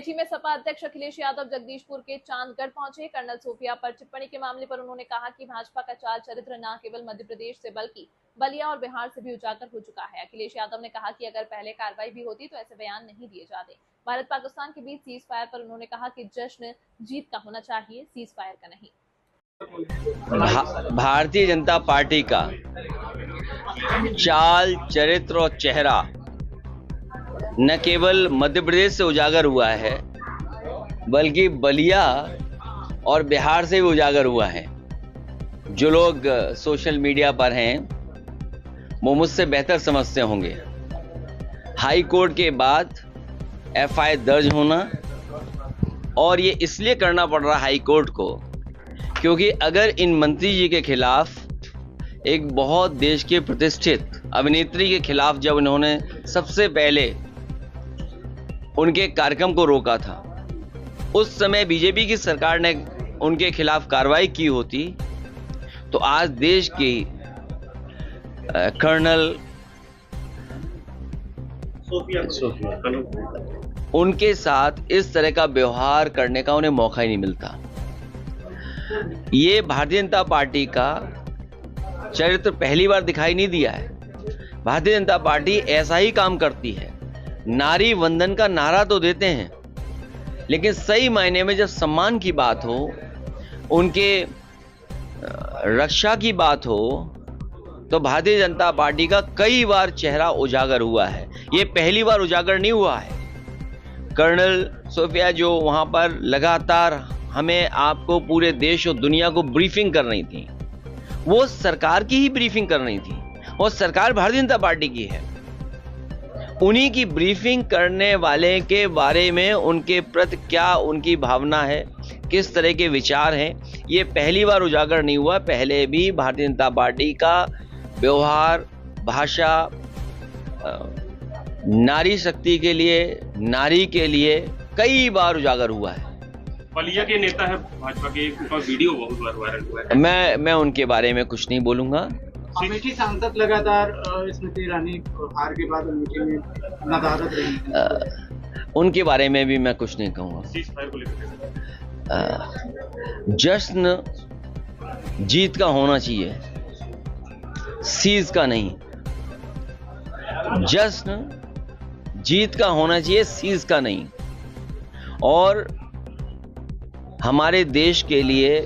अमेठी में सपा अध्यक्ष अखिलेश यादव जगदीशपुर के चांदगढ़ पहुंचे। कर्नल सोफिया पर टिप्पणी के मामले पर उन्होंने कहा कि भाजपा का चाल चरित्र न केवल मध्य प्रदेश से बल्कि बलिया और बिहार से भी उजागर हो चुका है। अखिलेश यादव ने कहा कि अगर पहले कार्रवाई भी होती तो ऐसे बयान नहीं दिए जाते। भारत पाकिस्तान के बीच सीज फायर पर उन्होंने कहा कि जश्न जीत का होना चाहिए, सीज फायर का नहीं। भारतीय जनता पार्टी का चाल चरित्र और चेहरा न केवल मध्य प्रदेश से उजागर हुआ है बल्कि बलिया और बिहार से भी उजागर हुआ है। जो लोग सोशल मीडिया पर हैं वो मुझसे बेहतर समझते होंगे। हाई कोर्ट के बाद एफआईआर दर्ज होना, और ये इसलिए करना पड़ रहा हाई कोर्ट को क्योंकि अगर इन मंत्री जी के खिलाफ, एक बहुत देश के प्रतिष्ठित अभिनेत्री के खिलाफ जब इन्होंने सबसे पहले उनके कार्यक्रम को रोका था, उस समय बीजेपी की सरकार ने उनके खिलाफ कार्रवाई की होती तो आज देश की कर्नल उनके साथ इस तरह का व्यवहार करने का उन्हें मौका ही नहीं मिलता। ये भारतीय जनता पार्टी का चरित्र पहली बार दिखाई नहीं दिया है। भारतीय जनता पार्टी ऐसा ही काम करती है। नारी वंदन का नारा तो देते हैं, लेकिन सही मायने में जब सम्मान की बात हो, उनके रक्षा की बात हो, तो भारतीय जनता पार्टी का कई बार चेहरा उजागर हुआ है। ये पहली बार उजागर नहीं हुआ है। कर्नल सोफिया जो वहां पर लगातार हमें, आपको, पूरे देश और दुनिया को ब्रीफिंग कर रही थी, वो सरकार की ही ब्रीफिंग कर रही थी, और सरकार भारतीय जनता पार्टी की है। उन्हीं की ब्रीफिंग करने वाले के बारे में उनके प्रति क्या उनकी भावना है, किस तरह के विचार हैं, ये पहली बार उजागर नहीं हुआ। पहले भी भारतीय जनता पार्टी का व्यवहार, भाषा, नारी शक्ति के लिए, नारी के लिए कई बार उजागर हुआ है। बलिया के नेता है भाजपा के, उनका वीडियो बहुत बार वायरल हुआ है। मैं उनके बारे में कुछ नहीं बोलूंगा। अमेठी सांसद लगातार स्मृति ईरानी हार के बाद अमेठी में नदारद रही, उनके बारे में भी मैं कुछ नहीं कहूँगा। जश्न जीत का होना चाहिए, सीज का नहीं। जश्न जीत का होना चाहिए, सीज का नहीं। और हमारे देश के लिए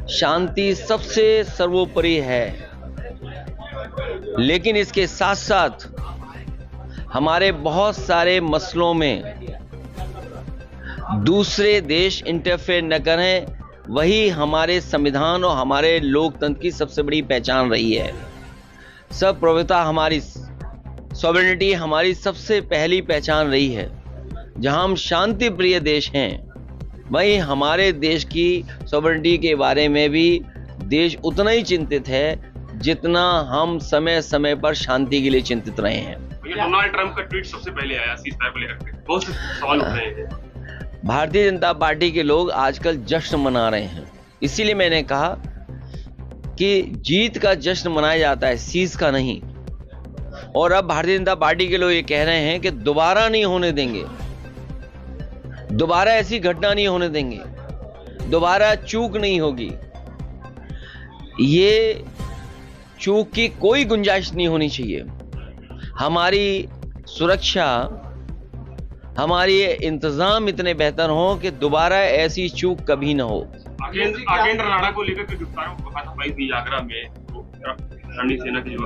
शांति सबसे सर्वोपरि है, लेकिन इसके साथ साथ हमारे बहुत सारे मसलों में दूसरे देश इंटरफेयर न करें, वही हमारे संविधान और हमारे लोकतंत्र की सबसे बड़ी पहचान रही है। सर्वप्रभुता, हमारी सॉवरेनिटी हमारी सबसे पहली पहचान रही है। जहां हम शांति प्रिय देश हैं, वहीं हमारे देश की सॉवरेनिटी के बारे में भी देश उतना ही चिंतित है जितना हम समय समय पर शांति के लिए चिंतित रहे हैं। डोनाल्ड ट्रंप का ट्वीट सबसे पहले आया सीज फायर को लेकर, बहुत से सवाल उठ रहे हैं। भारतीय जनता पार्टी के लोग आजकल जश्न मना रहे हैं, इसीलिए मैंने कहा कि जीत का जश्न मनाया जाता है, सीज का नहीं। और अब भारतीय जनता पार्टी के लोग ये कह रहे हैं कि दोबारा नहीं होने देंगे, दोबारा ऐसी घटना नहीं होने देंगे, दोबारा चूक नहीं होगी। ये चूक की कोई गुंजाइश नहीं होनी चाहिए। हमारी सुरक्षा, हमारे इंतजाम इतने बेहतर हो कि दोबारा ऐसी चूक कभी ना हो। आगेंद्र राणा को लेकर के गिरफ्तारों को हाथापाई थी आगरा में, रणनीति सेना की जो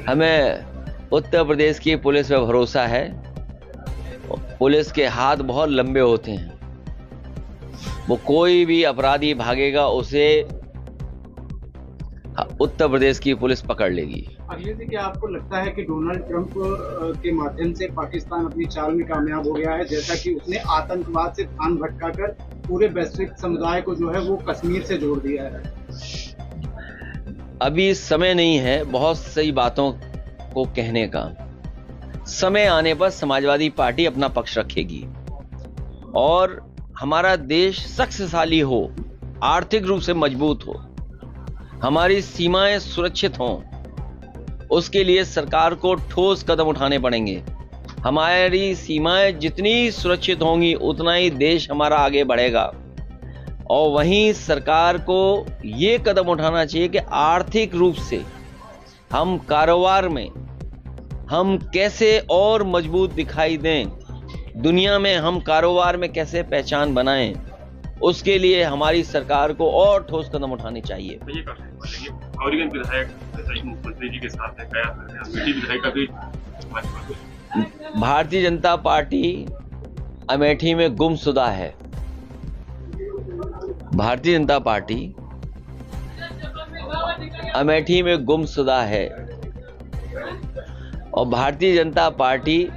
हमें उत्तर प्रदेश की पुलिस पर भरोसा है। पुलिस के हाथ बहुत लंबे होते हैं, वो कोई भी अपराधी भागेगा उसे उत्तर प्रदेश की पुलिस पकड़ लेगी। अखिलेश जी, क्या आपको लगता है कि डोनाल्ड ट्रंप के माध्यम से पाकिस्तान अपनी चाल में कामयाब हो गया है, जैसा कि उसने आतंकवाद से ध्यान भटकाकर पूरे वैश्विक समुदाय को जो है वो कश्मीर से जोड़ दिया है? अभी समय नहीं है बहुत सही बातों को कहने का। समय आने पर समाजवादी पार्टी अपना पक्ष रखेगी और हमारा देश शक्तिशाली हो, आर्थिक रूप से मजबूत हो, हमारी सीमाएं सुरक्षित हों, उसके लिए सरकार को ठोस कदम उठाने पड़ेंगे। हमारी सीमाएं जितनी सुरक्षित होंगी उतना ही देश हमारा आगे बढ़ेगा। और वहीं सरकार को ये कदम उठाना चाहिए कि आर्थिक रूप से हम कारोबार में हम कैसे और मजबूत दिखाई दें, दुनिया में हम कारोबार में कैसे पहचान बनाएं, उसके लिए हमारी सरकार को और ठोस कदम उठाने चाहिए। ये कर सकते हैं और विधायक मुख्यमंत्री जी के साथ है, क्या विधायक का भी भारतीय जनता पार्टी अमेठी में गुमशुदा है। भारतीय जनता पार्टी अमेठी में गुमशुदा है। और भारतीय जनता पार्टी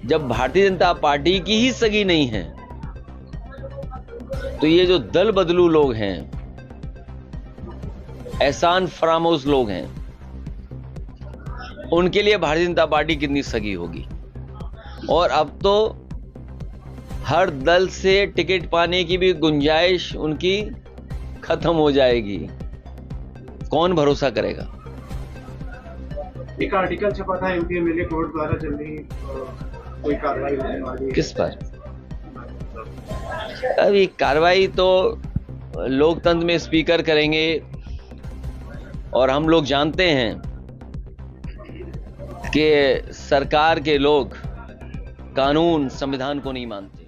जब भारतीय जनता पार्टी की ही सगी नहीं है तो ये जो दल बदलू लोग हैं, एहसान फरामोश लोग हैं, उनके लिए भारतीय जनता पार्टी कितनी सगी होगी। और अब तो हर दल से टिकट पाने की भी गुंजाइश उनकी खत्म हो जाएगी। कौन भरोसा करेगा। एक आर्टिकल छपा था एमपी एमएलए कोर्ट द्वारा जल्दी कोई कार्रवाई होने वाली है। किस पर? अभी कार्रवाई तो लोकतंत्र में स्पीकर करेंगे और हम लोग जानते हैं कि सरकार के लोग कानून संविधान को नहीं मानते।